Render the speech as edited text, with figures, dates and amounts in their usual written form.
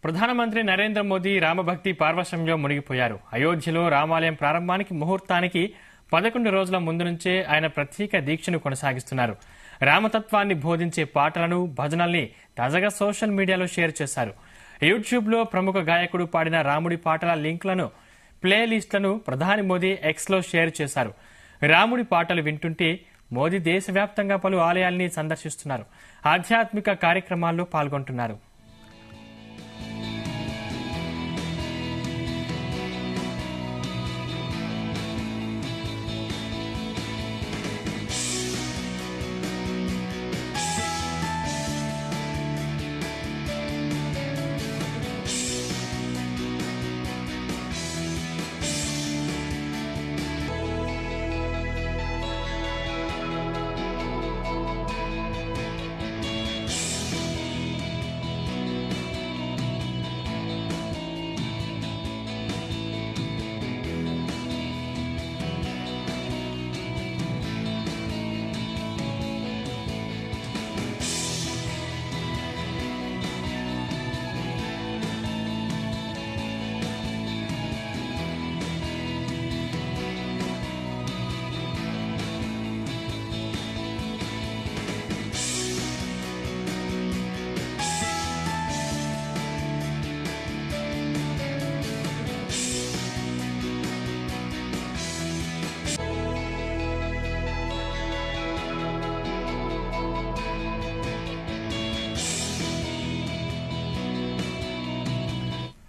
ప్రధానమంత్రి నరేంద్ర మోదీ రామభక్తి పార్వశంలో మునిగిపోయారు. అయోధ్యలో రామాలయం ప్రారంభానికి ముహూర్తానికి 11 రోజుల ముందు నుంచే ఆయన ప్రత్యేక దీక్షను కొనసాగిస్తున్నారు. రామతత్వాన్ని బోధించే పాటలను, భజనల్ని తాజాగా సోషల్ మీడియాలో షేర్ చేశారు. యూట్యూబ్లో ప్రముఖ గాయకుడు పాడిన రాముడి పాటల లింక్లను, ప్లే లిస్టులను ప్రధాని మోదీ ఎక్స్లో షేర్ చేశారు. రాముడి పాటలు వింటుంటే మోదీ దేశవ్యాప్తంగా పలు ఆలయాల్ని సందర్శిస్తున్నారు. ఆధ్యాత్మిక కార్యక్రమాల్లో పాల్గొంటున్నారు.